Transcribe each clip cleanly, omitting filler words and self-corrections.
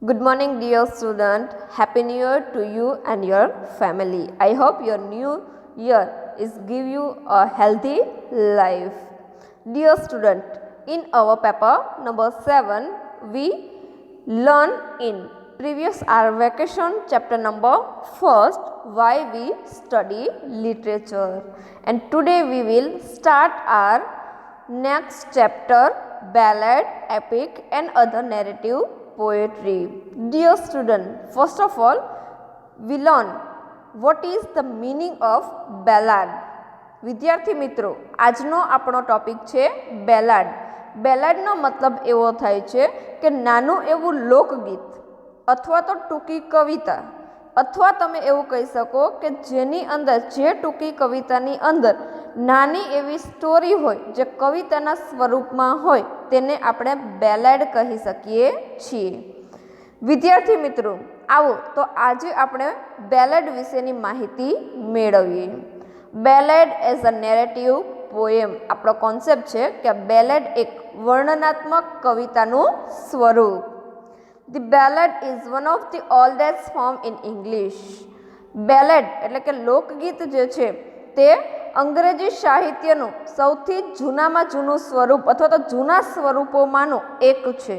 Good morning, dear student. Happy New Year to you and your family. I hope your new year is give you a healthy life. Dear student, in our paper number 7, we learn in previous our vacation chapter number 1st why we study literature, and today we will start our next chapter, ballad, epic and other narrative poetry. Dear student, first of all we learn what is the meaning of ballad. વિદ્યાર્થી મિત્રો, આજનો આપણો topic છે બેલાડ. બેલાડનો મતલબ એવો થાય છે કે નાનું એવું લોકગીત અથવા તો ટૂંકી કવિતા, અથવા તમે એવું કહી શકો કે જેની અંદર જે ટૂંકી કવિતાની અંદર નાની એવી સ્ટોરી હોય, જે કવિતાના સ્વરૂપમાં હોય, તેને આપણે બેલાડ કહી શકીએ છીએ. વિદ્યાર્થી મિત્રો, આવો તો આજે આપણે બેલાડ વિશેની માહિતી મેળવીએ. Ballad as a narrative poem આપણો કોન્સેપ્ટ છે કે બેલેડ એક વર્ણનાત્મક કવિતાનું સ્વરૂપ. The ballad is one of the oldest form in English. બેલેડ એટલે કે લોકગીત જે છે તે અંગ્રેજી સાહિત્યનું સૌથી જૂનામાં જૂનું સ્વરૂપ અથવા તો જૂના સ્વરૂપોમાંનું એક છે.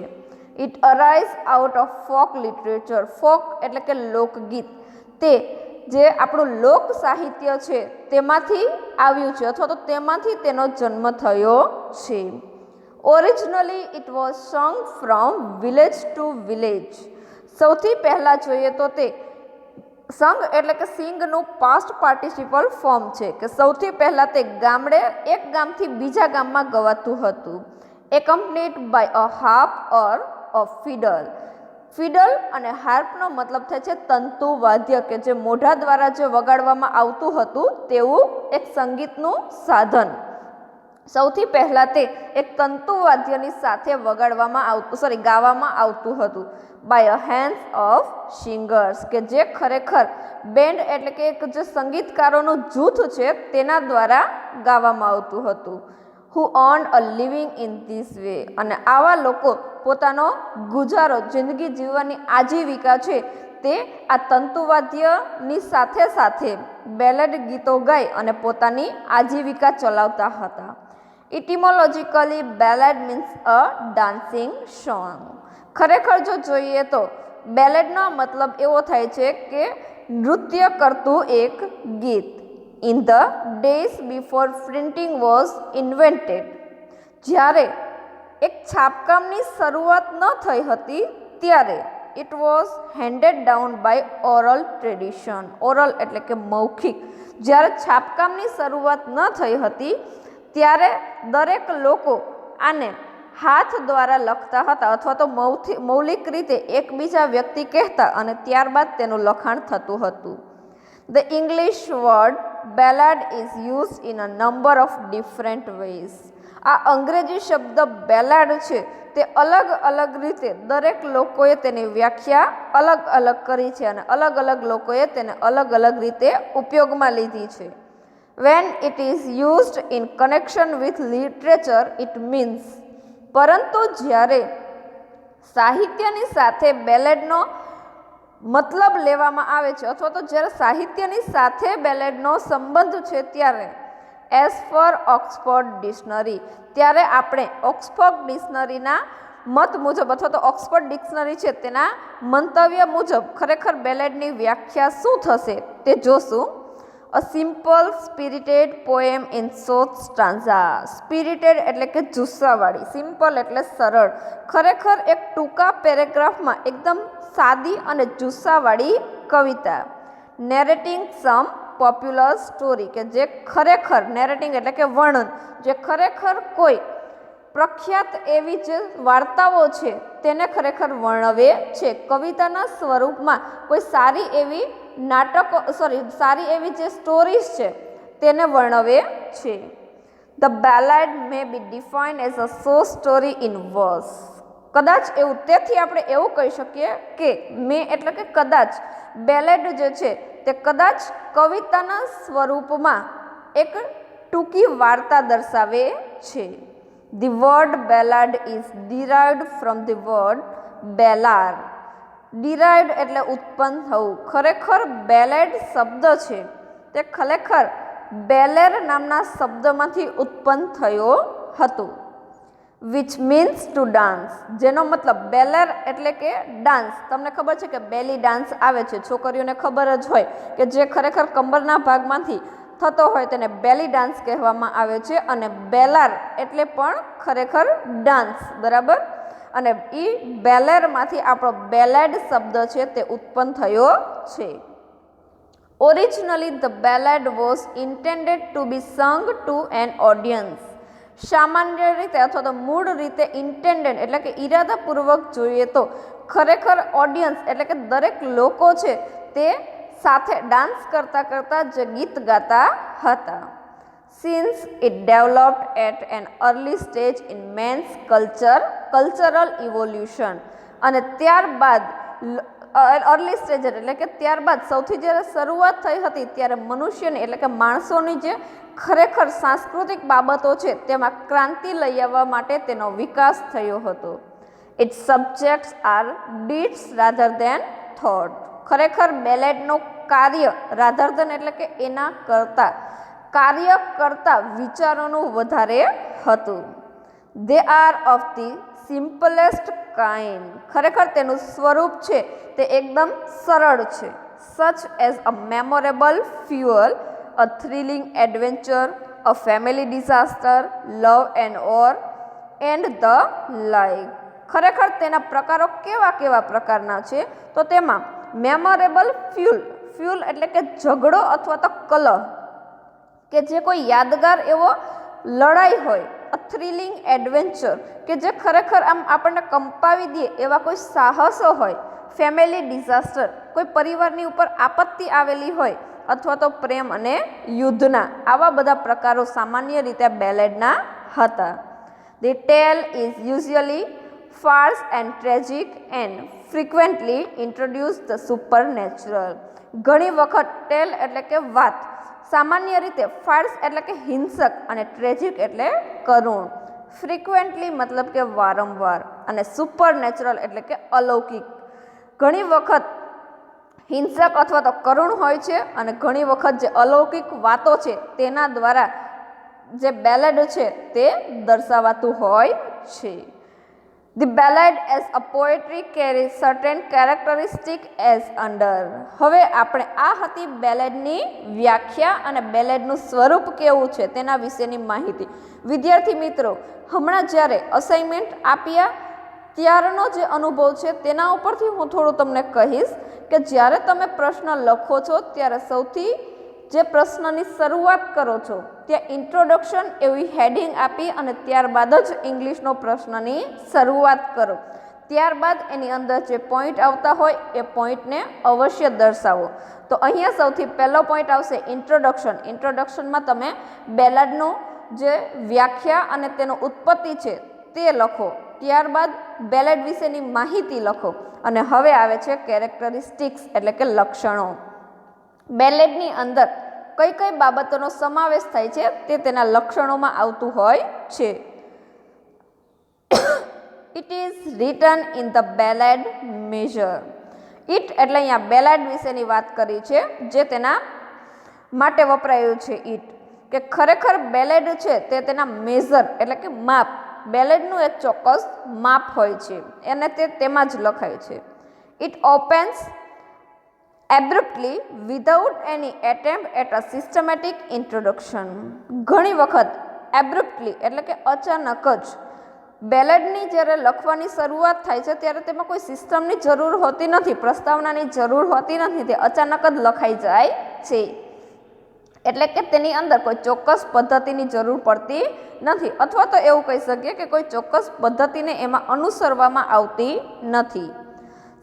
It arise out of folk literature. Folk એટલે કે લોકગીત, તે જે આપણું લોક સાહિત્ય છે તેમાંથી આવ્યું છે અથવા તો તેમાંથી તેનો જન્મ થયો છે. Originally it was song from village to village. સૌથી પહેલાં જોઈએ તો તે સંગ એટલે કે સિંગનું પાસ્ટ પાર્ટિસિપલ ફોર્મ છે કે સૌથી પહેલાં તે ગામડે એક ગામથી બીજા ગામમાં ગવાતું હતું. એકમ્પનીડ બાય અ હાર્પ ઓર અ ફિડલ. ફિડલ અને હાર્પનો મતલબ થાય છે તંતુ વાદ્ય, કે જે મોઢા દ્વારા જે વગાડવામાં આવતું હતું તેવું એક સંગીતનું સાધન. સૌથી પહેલાં તે એક તંતુ વાદ્યની સાથે ગાવામાં આવતું હતું by a hands of singers, કે જે ખરેખર બેન્ડ એટલે કે એક જે સંગીતકારોનું જૂથ છે તેના દ્વારા ગાવામાં આવતું હતું. who earned a living in this way. અને આવા લોકો પોતાનો ગુજારો, જિંદગી જીવવાની આજીવિકા છે તે આ તંતુવાદ્યની સાથે સાથે બેલેડ ગીતો ગાઈ અને પોતાની આજીવિકા ચલાવતા હતા. ઇટિમોલોજીકલી બેલેડ મીન્સ અ ડાન્સિંગ સોંગ. ખરેખર જો જોઈએ તો બેલેડનો મતલબ એવો થાય છે કે નૃત્ય કરતું એક ગીત. In the days before printing was invented, જ્યારે એક છાપકામની શરૂઆત ન થઈ હતી ત્યારે it was handed down by oral tradition. Oral એટલે કે મૌખિક. જ્યારે છાપકામની શરૂઆત ન થઈ હતી ત્યારે દરેક લોકો આને હાથ દ્વારા લખતા હતા અથવા તો મૌલિક રીતે એકબીજા વ્યક્તિ કહેતા અને ત્યારબાદ તેનું લખાણ થતું હતું. The English word ballad is used in a number of different ways. આ અંગ્રેજી શબ્દ બેલાડ છે તે અલગ અલગ રીતે દરેક લોકોએ તેની વ્યાખ્યા અલગ અલગ કરી છે અને અલગ અલગ લોકોએ તેને અલગ અલગ રીતે ઉપયોગમાં લીધી છે. When it is used in connection with literature, it means. પરંતુ જ્યારે સાહિત્યની સાથે બેલેડનો મતલબ લેવામાં આવે છે અથવા તો જ્યારે સાહિત્યની સાથે બેલેડનો સંબંધ છે ત્યારે એઝ પર ઓક્સફોર્ડ ડિક્શનરી, ત્યારે આપણે ઓક્સફોર્ડ ડિક્શનરીના મત મુજબ અથવા તો ઓક્સફોર્ડ ડિક્શનરી છે તેના મંતવ્ય મુજબ ખરેખર બેલેડની વ્યાખ્યા શું થશે તે જોશું. A simple spirited poem in short stanza. Spirited એટલે કે જુસ્સાવાળી, સિમ્પલ એટલે સરળ. ખરેખર એક ટૂંકા પેરેગ્રાફમાં એકદમ સાદી અને જુસ્સાવાળી કવિતા. નેરેટિંગ સમ પોપ્યુલર સ્ટોરી, કે જે ખરેખર નેરેટિંગ એટલે કે વર્ણન, જે ખરેખર કોઈ પ્રખ્યાત એવી જે વાર્તાઓ છે તેને ખરેખર વર્ણવે છે. કવિતાના સ્વરૂપમાં કોઈ સારી એવી સારી એવી જે સ્ટોરીઝ છે તેને વર્ણવે છે. The ballad may be defined as a short story in verse. કદાચ એવું, તેથી આપણે એવું કહી શકીએ કે એટલે કે કદાચ બેલેડ જે છે તે કદાચ કવિતાના સ્વરૂપમાં એક ટૂંકી વાર્તા દર્શાવે છે. The word ballad is derived from the word બેલાર. ડિરાઇવ્ડ એટલે ઉત્પન્ન થવું. ખરેખર બેલેડ શબ્દ છે તે ખરેખર બેલેર નામના શબ્દમાંથી ઉત્પન્ન થયો હતો. વિચ મીન્સ ટુ ડાન્સ, જેનો મતલબ બેલેર એટલે કે ડાન્સ. તમને ખબર છે કે બેલી ડાન્સ આવે છે, છોકરીઓને ખબર જ હોય કે જે ખરેખર કમરના ભાગમાંથી થતો હોય તેને બેલી ડાન્સ કહેવામાં આવે છે. અને બેલાર એટલે પણ ખરેખર ડાન્સ, બરાબર. અને એ બેલેરમાંથી આપણો બેલેડ શબ્દ છે તે ઉત્પન્ન થયો છે. ઓરિજિનલી ધ બેલેડ વોઝ ઇન્ટેન્ડેડ ટુ બી સંગ ટુ એન ઓડિયન્સ. સામાન્ય રીતે અથવા તો મૂળ રીતે ઇન્ટેન્ડેડ એટલે કે ઈરાદાપૂર્વક જોઈએ તો ખરેખર ઓડિયન્સ એટલે કે દરેક લોકો છે તે સાથે ડાન્સ કરતાં કરતાં જે ગીત ગાતા હતા. Since it developed at an early stage in man's cultural evolution, અને ત્યારબાદ અર્લી સ્ટેજ એટલે કે ત્યારબાદ સૌથી જ્યારે શરૂઆત થઈ હતી ત્યારે મનુષ્યની એટલે કે માણસોની જે ખરેખર સાંસ્કૃતિક બાબતો છે તેમાં ક્રાંતિ લઈ આવવા માટે તેનો વિકાસ થયો હતો. Its subjects are deeds rather than thought. ખરેખર બેલેડનું કાર્ય રાધર ધેન એટલે કે એના કરતાં કાર્ય કરતા વિચારોનું વધારે હતું. They are of the simplest kind. ખરેખર તેનું સ્વરૂપ છે તે એકદમ સરળ છે. Such as a memorable fuel, a thrilling adventure, a family disaster, love and or and the like. ખરેખર તેના પ્રકારો કેવા કેવા પ્રકારના છે તો તેમાં મેમોરેબલ ફ્યુલ એટલે કે ઝઘડો અથવા તો કલહ, કે જે કોઈ યાદગાર એવો લડાઈ હોય. અ થ્રિલિંગ એડવેન્ચર કે જે ખરેખર આમ આપણને કંપાવી દે એવા કોઈ સાહસો હોય. ફેમિલી ડિઝાસ્ટર કોઈ પરિવારની ઉપર આપત્તિ આવેલી હોય, અથવા તો પ્રેમ અને યુદ્ધના. આવા બધા પ્રકારો સામાન્ય રીતે બેલેડના હતા. The tale is usually farce and tragic and frequently introduce the supernatural. ઘણી વખત ટેલ એટલે કે વાત, સામાન્ય રીતે ફાર્સ એટલે કે હિંસક અને ટ્રેજિક એટલે કરુણ. ફ્રિક્વન્ટલી મતલબ કે વારંવાર, અને સુપરનેચરલ એટલે કે અલૌકિક. ઘણી વખત હિંસક અથવા તો કરુણ હોય છે, અને ઘણી વખત જે અલૌકિક વાતો છે તેના દ્વારા જે બેલેડ છે તે દર્શાવાતું હોય છે. The ballad as a poetry carries certain characteristic as under. હવે આપણે આ હતી બેલેડની વ્યાખ્યા અને બેલેડનું સ્વરૂપ કેવું છે તેના વિશેની માહિતી. વિદ્યાર્થી મિત્રો, હમણાં જ્યારે અસાઇનમેન્ટ આપ્યા ત્યારનો જે અનુભવ છે તેના ઉપરથી હું થોડું તમને કહીશ કે જ્યારે તમે પ્રશ્ન લખો છો ત્યારે સૌથી જે પ્રશ્નની શરૂઆત કરો છો ત્યાં ઇન્ટ્રોડક્શન એવી હેડિંગ આપી અને ત્યારબાદ જ ઇંગ્લિશનો પ્રશ્નની શરૂઆત કરો. ત્યારબાદ એની અંદર જે પોઈન્ટ આવતા હોય એ પોઈન્ટને અવશ્ય દર્શાવો. તો અહીંયા સૌથી પહેલો પોઈન્ટ આવશે ઇન્ટ્રોડક્શન. ઇન્ટ્રોડક્શનમાં તમે બેલેડનું જે વ્યાખ્યા અને તેનું ઉત્પત્તિ છે તે લખો. ત્યારબાદ બેલેડ વિશેની માહિતી લખો. અને હવે આવે છે કેરેક્ટરિસ્ટિક્સ એટલે કે લક્ષણો. બેલેડની અંદર કઈ કઈ બાબતોનો સમાવેશ થાય છે તે તેના લક્ષણોમાં આવતું હોય છે. It is written in the ballad measure. It એટલે અહીંયા બેલેડ વિશેની વાત કરી છે જે તેના માટે વપરાયું છે. ઇટ કે ખરેખર બેલેડ છે તે તેના મેઝર એટલે કે માપ. બેલેડનું એક ચોક્કસ માપ હોય છે અને તે તેમાં જ લખાય છે. It opens abruptly without any attempt at a systematic introduction. ઘણી વખત abruptly એટલે કે અચાનક જ બેલેડની જ્યારે લખવાની શરૂઆત થાય છે ત્યારે તેમાં કોઈ સિસ્ટમની જરૂર હોતી નથી, પ્રસ્તાવનાની જરૂર હોતી નથી, તે અચાનક જ લખાઈ જાય છે. એટલે કે તેની અંદર કોઈ ચોક્કસ પદ્ધતિની જરૂર પડતી નથી, અથવા તો એવું કહી શકીએ કે કોઈ ચોક્કસ પદ્ધતિને એમાં અનુસરવામાં આવતી નથી.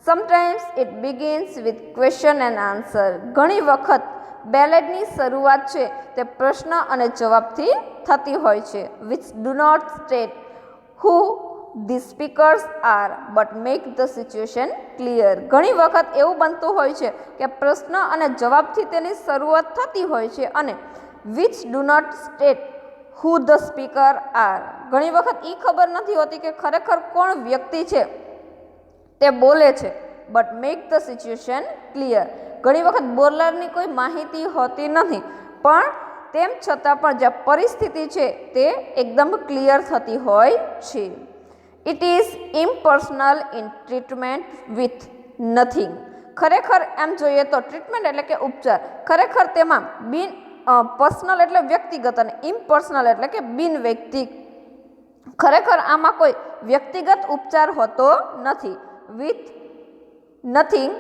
Sometimes it begins with question and answer. ઘણી વખત બેલેડની શરૂઆત છે તે પ્રશ્ન અને જવાબથી થતી હોય છે. Which do not state who the speakers are but make the situation clear. ઘણી વખત એવું બનતું હોય છે કે પ્રશ્ન અને જવાબથી તેની શરૂઆત થતી હોય છે અને which do not state who the speaker are. ઘણી વખત એ ખબર નથી હોતી કે ખરેખર કોણ વ્યક્તિ છે તે બોલે છે. But make the situation clear. ઘણી વખત બોલરની કોઈ માહિતી હોતી નથી, પણ તેમ છતાં પણ જે પરિસ્થિતિ છે તે એકદમ ક્લિયર થતી હોય છે. It is impersonal in treatment with nothing. ખરેખર એમ જોઈએ તો ટ્રીટમેન્ટ એટલે કે ઉપચાર, ખરેખર તેમાં પર્સનલ એટલે વ્યક્તિગત અને ઇમ્પર્સનલ એટલે કે બિન વ્યક્તિગત. ખરેખર આમાં કોઈ વ્યક્તિગત ઉપચાર હોતો નથી. With nothing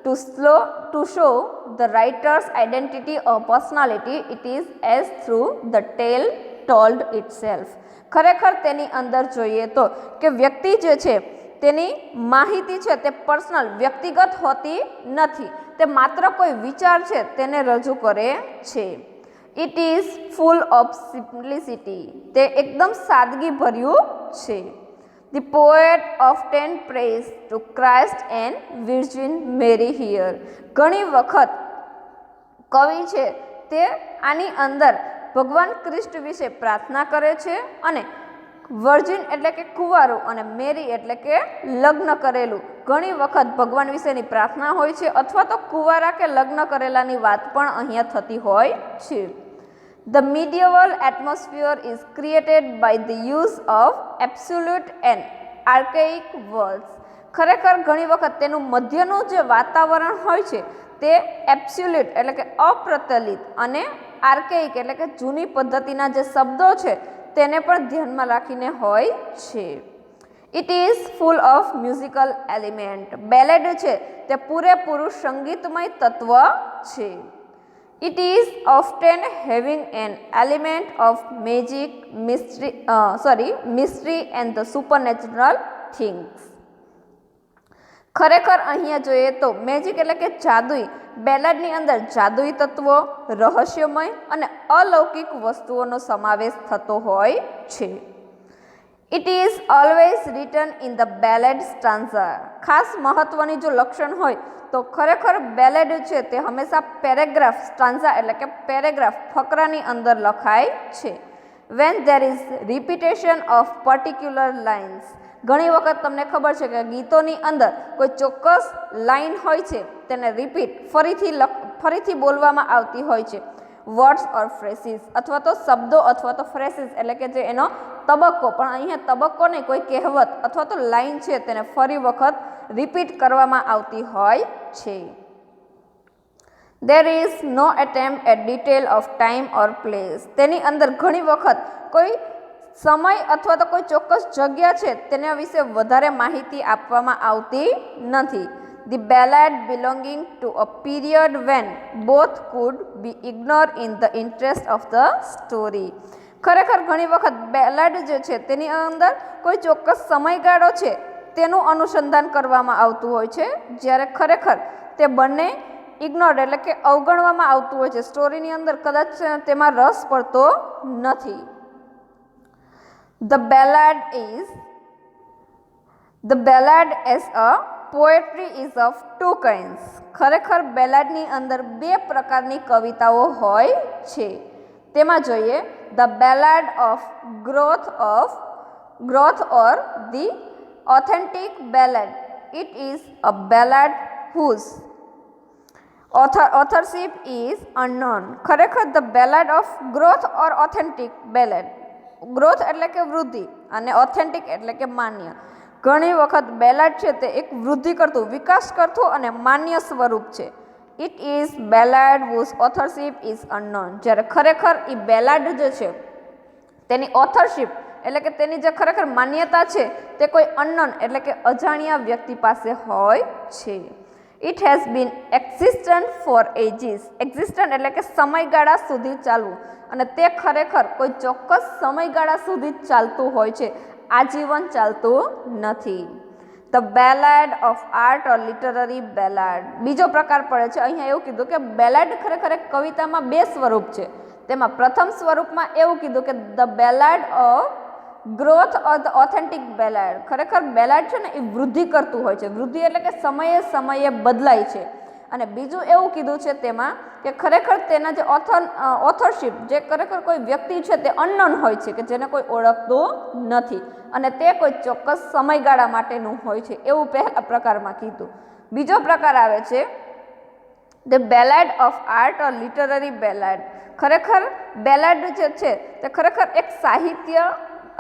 to show the writer's identity or personality, it is as through the tale told itself. ખરેખર તેની અંદર જોઈએ તો કે વ્યક્તિ જે છે તેની માહિતી છે તે પર્સનલ વ્યક્તિગત હોતી નથી, તે માત્ર કોઈ વિચાર છે તેને રજૂ કરે છે. It is full of simplicity. તે એકદમ સાદગી ભર્યું છે. The poet often prays to Christ and Virgin Mary here. ઘણી વખત કવિ છે તે આની અંદર ભગવાન ક્રિસ્ટ વિશે પ્રાર્થના કરે છે અને વર્જિન એટલે કે કુંવારું અને મેરી એટલે કે લગ્ન કરેલું. ઘણી વખત ભગવાન વિશેની પ્રાર્થના હોય છે અથવા તો કુંવારા કે લગ્ન કરેલાની વાત પણ અહીંયા થતી હોય છે. The medieval atmosphere is created by the use of absolute and archaic words. ખરેખર ઘણી વખત તેનું મધ્યનું જે વાતાવરણ હોય છે તે એબ્સોલ્યુટ એટલે કે અપ્રચલિત અને આર્કેઇક એટલે કે જૂની પદ્ધતિના જે શબ્દો છે તેને પણ ધ્યાનમાં રાખીને હોય છે. It is full of musical element. Ballad છે તે પૂરેપૂરું સંગીતમય તત્વ છે. It is often having an element of magic, mystery and the supernatural things. ખરેખર અહીંયા જોઈએ તો મેજિક એટલે કે જાદુઈ, બેલેડની અંદર જાદુઈ તત્વો, રહસ્યમય અને અલૌકિક વસ્તુઓનો સમાવેશ થતો હોય છે. It is always written in the ballad stanza. ખાસ મહત્વની જો લક્ષણ હોય તો ખરેખર બેલેડ છે તે હંમેશા પેરેગ્રાફ સ્ટાન્ઝા એટલે કે પેરેગ્રાફ ફકરાની અંદર લખાય છે. When there is repetition of particular lines. ઘણી વખત તમને ખબર છે કે ગીતોની અંદર કોઈ ચોક્કસ લાઇન હોય છે તેને રિપીટ ફરીથી બોલવામાં આવતી હોય છે. વર્ડ્સ ઓર ફ્રેસીસ અથવા તો શબ્દો અથવા તો ફ્રેસીસ એટલે કે જે એનો તબક્કો, પણ અહીંયા તબક્કો નહીં, કોઈ કહેવત અથવા તો લાઇન છે તેને ફરી વખત રિપીટ કરવામાં આવતી હોય છે. There is no attempt at detail of time or place. તેની અંદર ઘણી વખત કોઈ સમય અથવા તો કોઈ ચોક્કસ જગ્યા છે તેના વિશે વધારે માહિતી આપવામાં આવતી નથી. The ballad belonging to a period when both could be ignored in the interest of the story. ખરેખર ઘણી વખત બેલાડ જે છે તેની અંદર કોઈ ચોક્કસ સમયગાળો છે તેનું અનુસંધાન કરવામાં આવતું હોય છે, જ્યારે ખરેખર તે બંને ઇગ્નોર્ડ એટલે કે અવગણવામાં આવતું હોય છે. સ્ટોરીની અંદર કદાચ તેમાં રસ પડતો નથી. The ballad as a poetry is of two kinds. ખરેખર બેલાડની અંદર બે પ્રકારની કવિતાઓ હોય છે. તેમાં જોઈએ the ballad of growth or the authentic ballad. It is a ballad whose authorship is unknown. ખરેખર the ballad of growth or authentic ballad. Growth એટલે કે વૃદ્ધિ અને ઓથેન્ટિક એટલે કે માન્ય. ઘણી વખત બેલાડ છે તે એક વૃદ્ધિ કરતું, વિકાસ કરતું અને માન્ય સ્વરૂપ છે. It is ballad whose authorship is unknown. જ્યારે ખરેખર એ બેલાડ જે છે તેની ઓથરશિપ એટલે કે તેની જે ખરેખર માન્યતા છે તે કોઈ અનનોન એટલે કે અજાણ્યા વ્યક્તિ પાસે હોય છે. It has been existent for ages. Existent એટલે કે સમયગાળા સુધી ચાલવું, અને તે ખરેખર કોઈ ચોક્કસ સમયગાળા સુધી જ ચાલતું હોય છે, આજીવન ચાલતું નથી. The ballad of art or literary ballad. બીજો પ્રકાર પડે છે. અહીંયા એવું કીધું કે બેલાડ ખરેખર એક કવિતામાં બે સ્વરૂપ છે. તેમાં પ્રથમ સ્વરૂપમાં એવું કીધું કે the ballad of growth or the authentic ballad. ખરેખર બેલાડ છે ને એ વૃદ્ધિ કરતું હોય છે. વૃદ્ધિ એટલે કે સમયે સમયે બદલાય છે અને બીજું એવું કીધું છે તેમાં કે ખરેખર તેના જે ઓથરશિપ જે ખરેખર કોઈ વ્યક્તિ છે તે અનનોન હોય છે કે જેને કોઈ ઓળખતું નથી અને તે કોઈ ચોક્કસ સમયગાળા માટેનું હોય છે એવું પહેલા પ્રકારમાં કીધું. બીજો પ્રકાર આવે છે the ballad of art or literary ballad. ખરેખર બેલાડ જે છે તે ખરેખર એક સાહિત્ય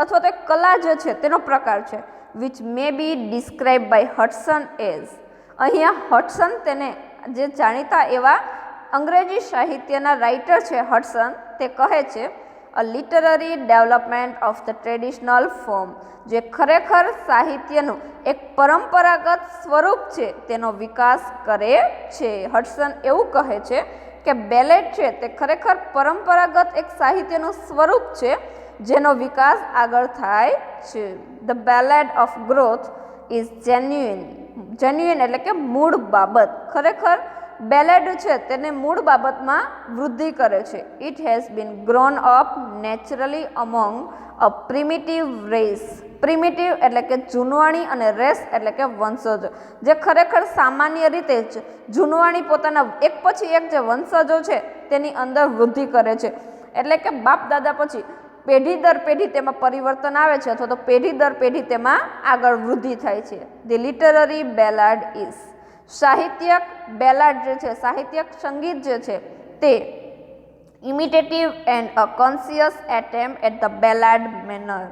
અથવા તો એક કલા જે છે તેનો પ્રકાર છે which may be describe by Hudson as. અહીંયા હડસન તેને જે જાણીતા એવા અંગ્રેજી સાહિત્યના રાઇટર છે હડસન, તે કહે છે a literary development of the traditional form. જે ખરેખર સાહિત્યનું એક પરંપરાગત સ્વરૂપ છે તેનો વિકાસ કરે છે. હડસન એવું કહે છે કે બેલેડ છે તે ખરેખર પરંપરાગત એક સાહિત્યનું સ્વરૂપ છે જેનો વિકાસ આગળ થાય છે. The ballad of growth is genuine એટલે કે મૂળ બાબત. ખરેખર બેલેડ છે તેને મૂળ બાબતમાં વૃદ્ધિ કરે છે. It has been grown up naturally among a primitive race. Primitive એટલે કે જૂનવાણી અને રેસ એટલે કે વંશજો. જે ખરેખર સામાન્ય રીતે જ જૂનવાણી પોતાના એક પછી એક જે વંશજો છે તેની અંદર વૃદ્ધિ કરે છે. એટલે કે બાપ દાદા પછી પેઢી દર પેઢી તેમાં પરિવર્તન આવે છે અથવા તો પેઢી દર પેઢી તેમાં આગળ વૃદ્ધિ થાય છે. The literary ballad is. સાહિત્યક બેલાડ જે છે, સાહિત્યક સંગીત જે છે તે imitative and a conscious attempt at the ballad manner.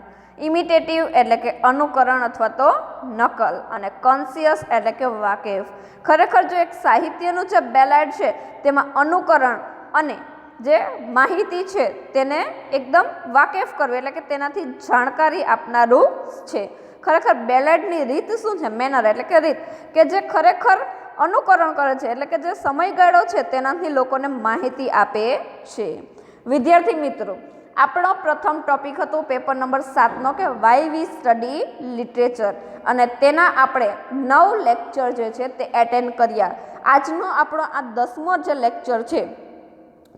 Imitative એટલે કે અનુકરણ અથવા તો નકલ અને કોન્શિયસ એટલે કે વાકેફ. ખરેખર જો એક સાહિત્યનું જે બેલાડ છે તેમાં અનુકરણ અને જે માહિતી છે તેને એકદમ વાકેફ કરવી એટલે કે તેનાથી જાણકારી આપનારું છે. ખરેખર બેલેડની રીત શું છે? મેનર એટલે કે રીત કે જે ખરેખર અનુકરણ કરે છે એટલે કે જે સમયગાળો છે તેનાથી લોકોને માહિતી આપે છે. વિદ્યાર્થી મિત્રો, આપણો પ્રથમ ટોપિક હતો પેપર નંબર 7નો કે વાય વી સ્ટડી લિટરેચર અને તેના આપણે 9 લેક્ચર જે છે તે એટેન્ડ કર્યા. આજનો આપણો આ 10મો જે લેક્ચર છે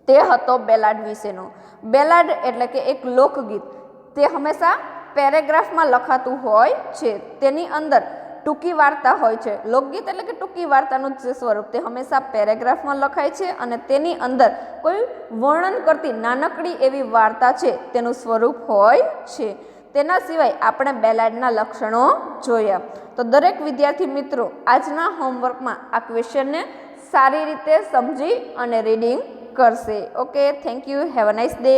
તે હતો બેલાડ વિશેનો. બેલાડ એટલે કે એક લોકગીત. તે હંમેશા પેરેગ્રાફમાં લખાતું હોય છે. તેની અંદર ટૂંકી વાર્તા હોય છે. લોકગીત એટલે કે ટૂંકી વાર્તાનું જે સ્વરૂપ તે હંમેશા પેરેગ્રાફમાં લખાય છે અને તેની અંદર કોઈ વર્ણન કરતી નાનકડી એવી વાર્તા છે તેનું સ્વરૂપ હોય છે. તેના સિવાય આપણે બેલાડના લક્ષણો જોયા. તો દરેક વિદ્યાર્થી મિત્રો આજના હોમવર્કમાં આ ક્વેશ્ચનને સારી રીતે સમજી અને રીડિંગ કરશે. Okay, thank you. Have a nice day.